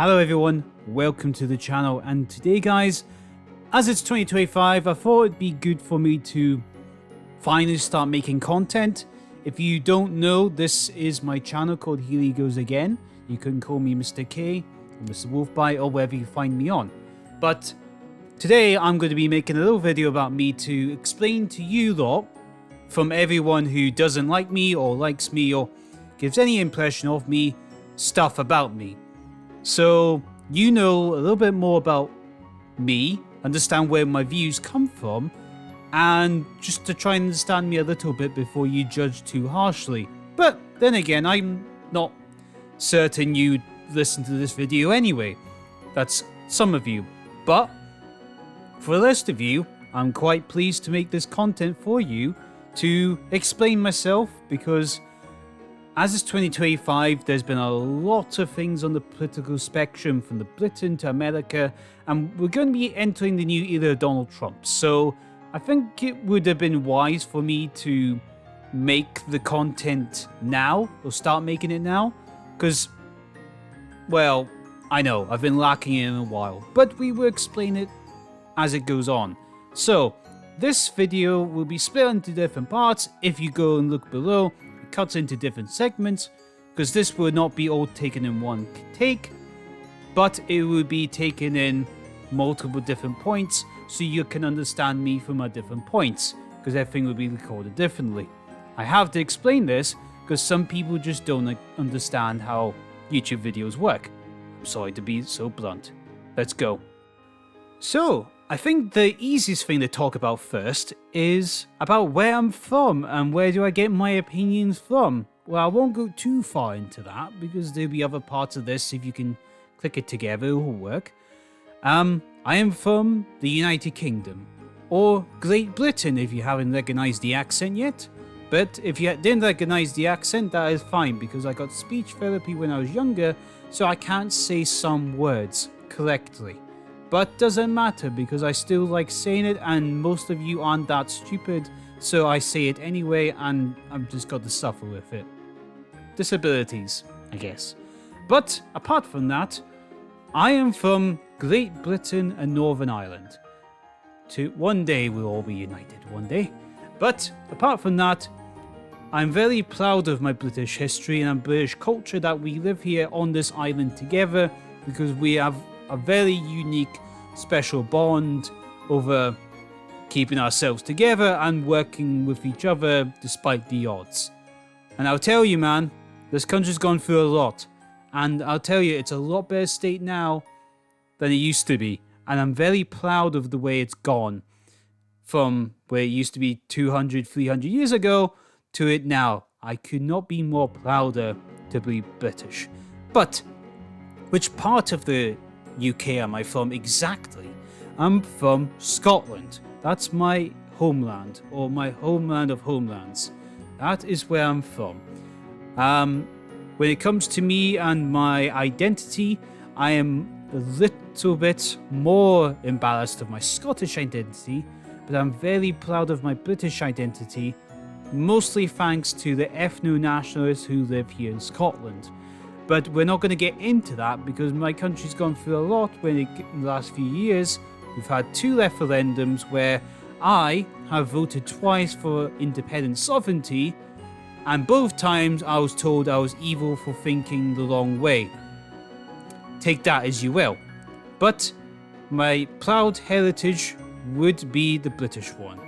Hello everyone, welcome to the channel, and today guys, as it's 2025, I thought it'd be good for me to finally start making content. If you don't know, this is my channel called Here He Goes Again. You can call me Mr. K, or Mr. Wolfbite, or wherever you find me on. But today I'm going to be making a little video about me to explain to you lot, from everyone who doesn't like me or likes me or gives any impression of me, stuff about me. So you know a little bit more about me, understand where my views come from, and just to try and understand me a little bit before you judge too harshly. But then again, I'm not certain you'd listen to this video anyway. That's some of you. But for the rest of you, I'm quite pleased to make this content for you to explain myself, because as it's 2025, there's been a lot of things on the political spectrum from the Britain to America, and we're going to be entering the new era of Donald Trump. So I think it would have been wise for me to make the content now, or start making it now, because, well, I know I've been lacking it in a while, but we will explain it as it goes on. So this video will be split into different parts. If you go and look below, cuts into different segments, because this will not be all taken in one take, but it will be taken in multiple different points, so you can understand me from my different points, because everything will be recorded differently. I have to explain this because some people just don't understand how YouTube videos work. I'm sorry to be so blunt. Let's go. So I think the easiest thing to talk about first is about where I'm from and where do I get my opinions from. Well, I won't go too far into that because there'll be other parts of this. If you can click it together, it will work. I am from the United Kingdom, or Great Britain if you haven't recognized the accent yet. But if you didn't recognize the accent, that is fine, because I got speech therapy when I was younger, so I can't say some words correctly. But doesn't matter, because I still like saying it, and most of you aren't that stupid, so I say it anyway, and I've just got to suffer with it. Disabilities, I guess. But apart from that, I am from Great Britain and Northern Ireland. One day we'll all be united, one day. But apart from that, I'm very proud of my British history and British culture, that we live here on this island together, because we have a very unique, special bond over keeping ourselves together and working with each other despite the odds. And I'll tell you, man, this country's gone through a lot, and I'll tell you, it's a lot better state now than it used to be, and I'm very proud of the way it's gone from where it used to be 200, 300 years ago to it now. I could not be more prouder to be British. But which part of the UK am I from exactly? I'm from Scotland. That's my homeland, or my homeland of homelands. That is where I'm from. When it comes to me and my identity, I am a little bit more embarrassed of my Scottish identity, but I'm very proud of my British identity, mostly thanks to the ethno-nationalists who live here in Scotland. But we're not going to get into that, because my country's gone through a lot in the last few years. We've had 2 referendums where I have voted twice for independent sovereignty, and both times I was told I was evil for thinking the wrong way. Take that as you will. But my proud heritage would be the British one.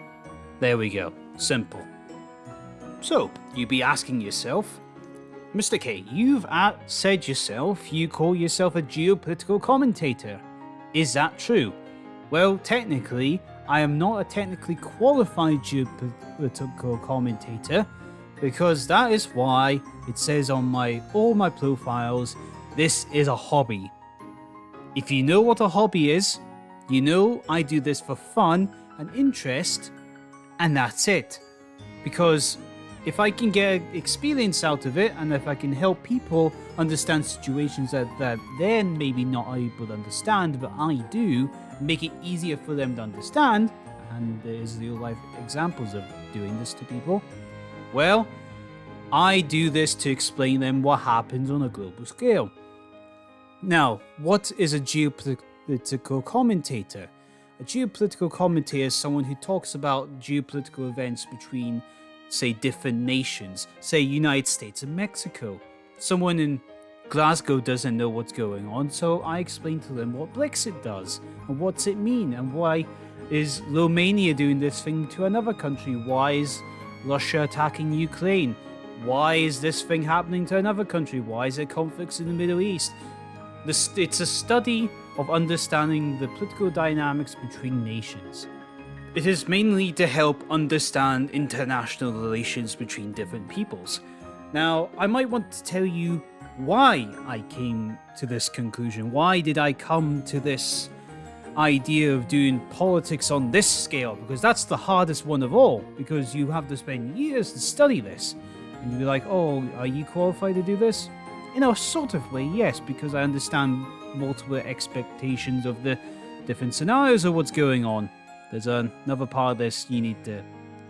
There we go. Simple. So, you'd be asking yourself, Mr. K, you've said yourself you call yourself a geopolitical commentator. Is that true? Well, technically, I am not a technically qualified geopolitical commentator, because that is why it says on all my profiles, this is a hobby. If you know what a hobby is, you know I do this for fun and interest, and that's it. Because if I can get experience out of it, and if I can help people understand situations that they're maybe not able to understand, but I do, make it easier for them to understand, and there's real life examples of doing this to people, well, I do this to explain them what happens on a global scale. Now, what is a geopolitical commentator? A geopolitical commentator is someone who talks about geopolitical events between, say, different nations, say United States and Mexico. Someone in Glasgow doesn't know what's going on, so I explain to them what Brexit does, and what's it mean, and why is Romania doing this thing to another country? Why is Russia attacking Ukraine? Why is this thing happening to another country? Why is there conflicts in the Middle East? It's a study of understanding the political dynamics between nations. It is mainly to help understand international relations between different peoples. Now, I might want to tell you why I came to this conclusion. Why did I come to this idea of doing politics on this scale? Because that's the hardest one of all, because you have to spend years to study this. And you'll be like, oh, are you qualified to do this? In a sort of way, yes, because I understand multiple expectations of the different scenarios of what's going on. There's another part of this you need to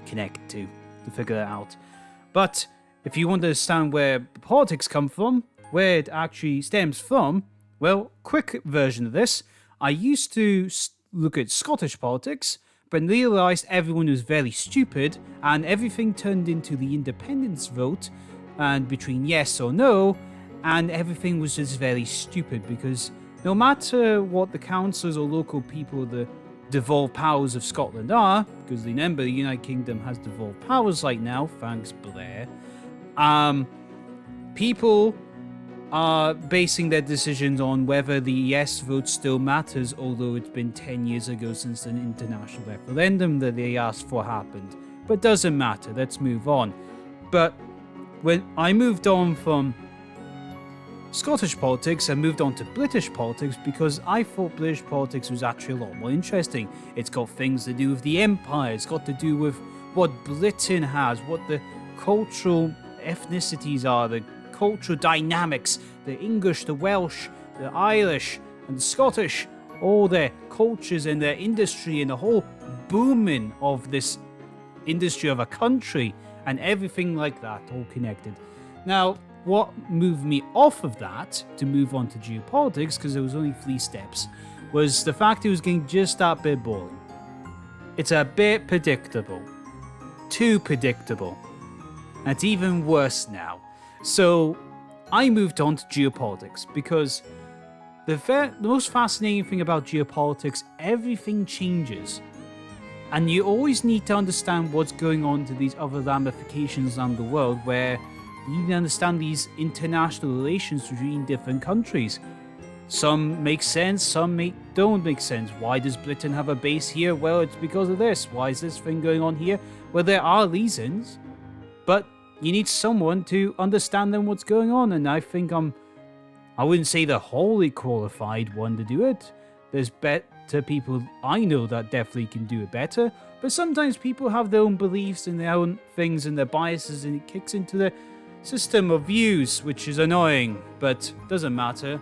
connect to figure it out. But if you want to understand where the politics come from, where it actually stems from, well, quick version of this. I used to look at Scottish politics, but realised everyone was very stupid, and everything turned into the independence vote, and between yes or no, and everything was just very stupid, because no matter what the councillors or local people, the devolved powers of Scotland are, because remember the United Kingdom has devolved powers right now, thanks Blair, people are basing their decisions on whether the yes vote still matters, although it's been 10 years ago since an international referendum that they asked for happened. But doesn't matter, let's move on. But when I moved on from Scottish politics, I moved on to British politics because I thought British politics was actually a lot more interesting. It's got things to do with the empire, it's got to do with what Britain has, what the cultural ethnicities are, the cultural dynamics, the English, the Welsh, the Irish, and the Scottish, all their cultures and their industry and the whole booming of this industry of a country and everything like that, all connected. Now, what moved me off of that to move on to geopolitics, because there was only 3 steps, was the fact it was getting just that bit boring. It's a bit predictable. Too predictable. And it's even worse now. So I moved on to geopolitics because the most fascinating thing about geopolitics, everything changes. And you always need to understand what's going on to these other ramifications around the world, where you need to understand these international relations between different countries. Some make sense, some don't make sense. Why does Britain have a base here? Well, it's because of this. Why is this thing going on here? Well, there are reasons, but you need someone to understand them what's going on, and I think I wouldn't say the wholly qualified one to do it. There's better people I know that definitely can do it better, but sometimes people have their own beliefs and their own things and their biases, and it kicks into the system of views, which is annoying, but doesn't matter.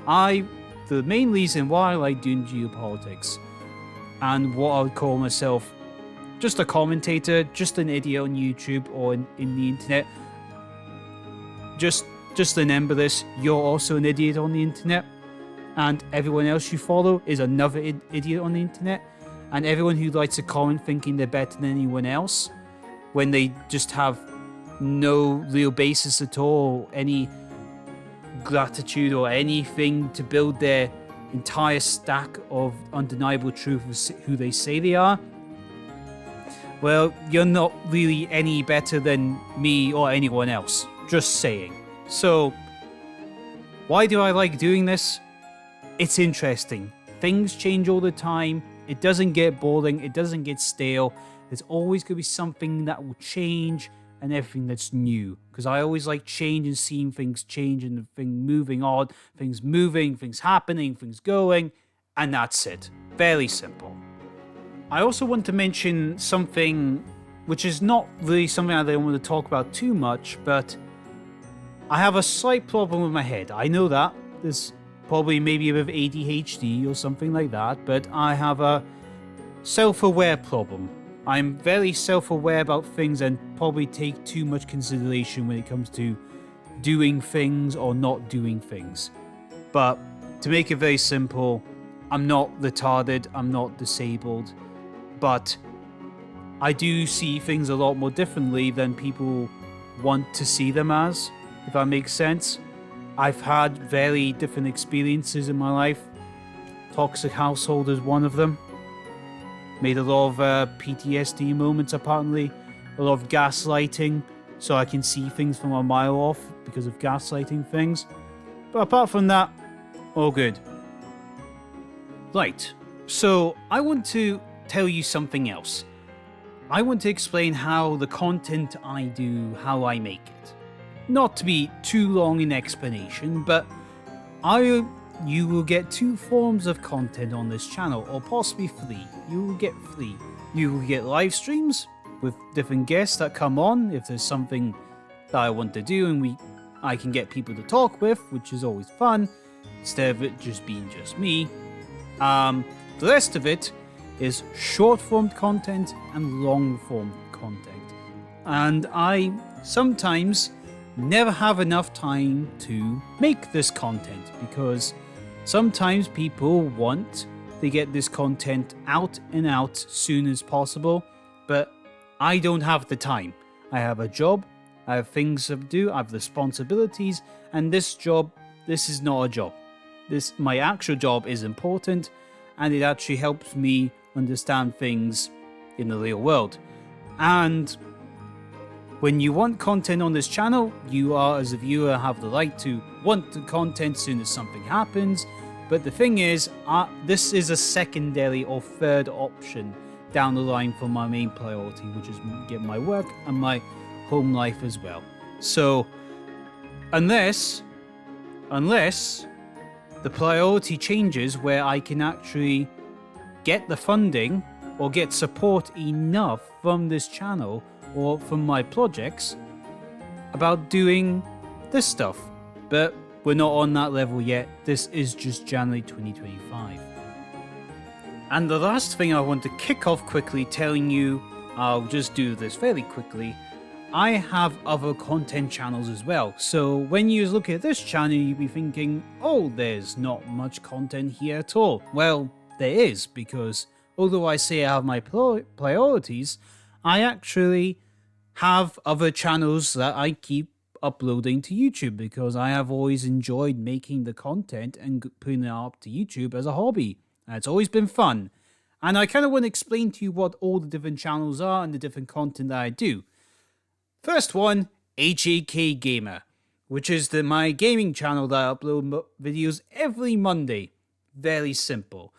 The main reason why I like doing geopolitics, and what I would call myself just a commentator, just an idiot on YouTube or in the internet, just remember this, you're also an idiot on the internet, and everyone else you follow is another idiot on the internet, and everyone who likes to comment thinking they're better than anyone else, when they just have no real basis at all, any gratitude or anything to build their entire stack of undeniable truth of who they say they are, well, you're not really any better than me or anyone else. Just saying. So, why do I like doing this? It's interesting. Things change all the time. It doesn't get boring. It doesn't get stale. There's always going to be something that will change and everything that's new. Because I always like change and seeing things change and things moving on, things moving, things happening, things going. And that's it. Very simple. I also want to mention something which is not really something I don't want to talk about too much, but I have a slight problem with my head. I know that. There's probably maybe a bit of ADHD or something like that, but I have a self-aware problem. I'm very self-aware about things and probably take too much consideration when it comes to doing things or not doing things. But to make it very simple, I'm not retarded, I'm not disabled, but I do see things a lot more differently than people want to see them as, if that makes sense. I've had very different experiences in my life. Toxic household is one of them. Made a lot of PTSD moments, apparently. A lot of gaslighting, so I can see things from a mile off because of gaslighting things. But apart from that, all good. Right, so I want to tell you something else. I want to explain how the content I do, how I make it. Not to be too long in explanation, but you will get two forms of content on this channel, or possibly three. You will get three. You will get live streams with different guests that come on if there's something that I want to do and I can get people to talk with, which is always fun, instead of it just being just me. The rest of it is short-form content and long-form content. And I sometimes never have enough time to make this content because sometimes people want to get this content out and out soon as possible, but I don't have the time. I have a job, I have things to do, I have responsibilities, and this is not a job. My actual job is important, and it actually helps me understand things in the real world. And when you want content on this channel, you are, as a viewer, have the right to want the content as soon as something happens. But the thing is, this is a secondary or third option down the line for my main priority, which is get my work and my home life as well. So, unless the priority changes where I can actually get the funding or get support enough from this channel or from my projects about doing this stuff. But we're not on that level yet. This is just January 2025. And the last thing I want to kick off quickly telling you, I'll just do this fairly quickly, I have other content channels as well. So when you look at this channel, you'll be thinking, oh, there's not much content here at all. Well, there is, because although I say I have my priorities, I actually have other channels that I keep uploading to YouTube because I have always enjoyed making the content and putting it up to YouTube as a hobby. And it's always been fun. And I kind of want to explain to you what all the different channels are and the different content that I do. First one, HAK Gamer, which is my gaming channel that I upload videos every Monday. Very simple.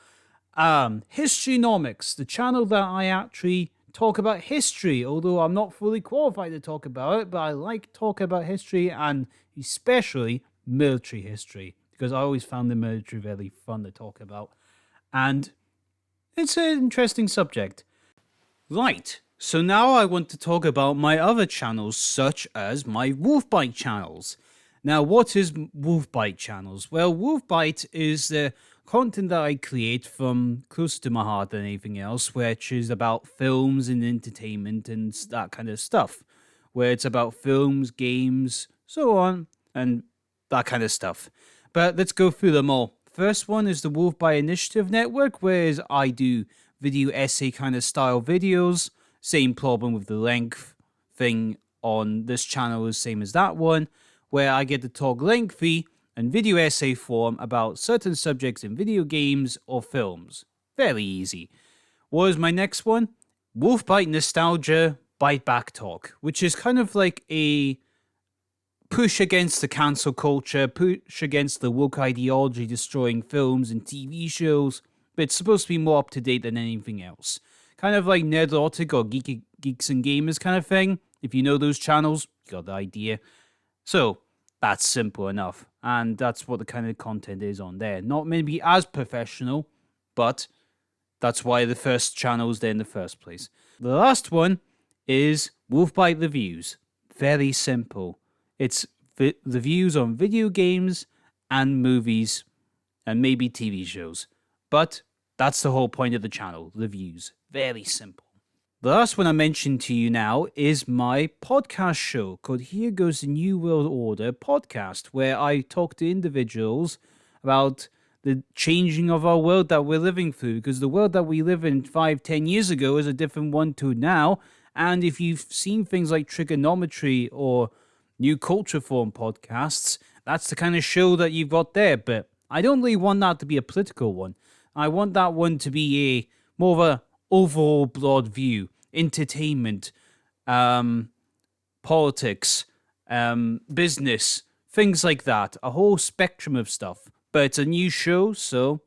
Historynomics, the channel that I actually talk about history, although I'm not fully qualified to talk about it, but I like talking about history and especially military history because I always found the military very fun to talk about. And it's an interesting subject. Right. So now I want to talk about my other channels, such as my Wolfbite channels. Now, what is Wolfbite channels? Well, Wolfbite is the content that I create from closer to my heart than anything else, which is about films and entertainment and that kind of stuff. Where it's about films, games, so on, and that kind of stuff. But let's go through them all. First one is the Wolfbite Initiative Network, where I do video essay kind of style videos. Same problem with the length thing on this channel is same as that one, where I get to talk lengthy and video essay form about certain subjects in video games or films. Very easy. What is my next one? Wolfbite Nostalgia Bite Back Talk, which is kind of like a push against the cancel culture, push against the woke ideology destroying films and TV shows, but it's supposed to be more up to date than anything else. Kind of like Nerdotic or Geeks and Gamers kind of thing. If you know those channels, you got the idea. So, that's simple enough. And that's what the kind of content is on there. Not maybe as professional, but that's why the first channel is there in the first place. The last one is Wolfbite Reviews. Very simple. It's reviews on video games and movies and maybe TV shows. But that's the whole point of the channel, reviews. Very simple. The last one I mentioned to you now is my podcast show called Here Goes the New World Order podcast, where I talk to individuals about the changing of our world that we're living through, because the world that we live in 5-10 years ago is a different one to now. And if you've seen things like trigonometry or new culture form podcasts, that's the kind of show that you've got there. But I don't really want that to be a political one. I want that one to be a more of a overall broad view, entertainment, politics, business, things like that. A whole spectrum of stuff. But it's a new show, so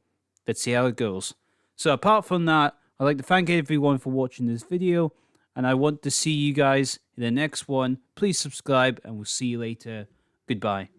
let's see how it goes. So apart from that, I'd like to thank everyone for watching this video, and I want to see you guys in the next one. Please subscribe, and we'll see you later. Goodbye.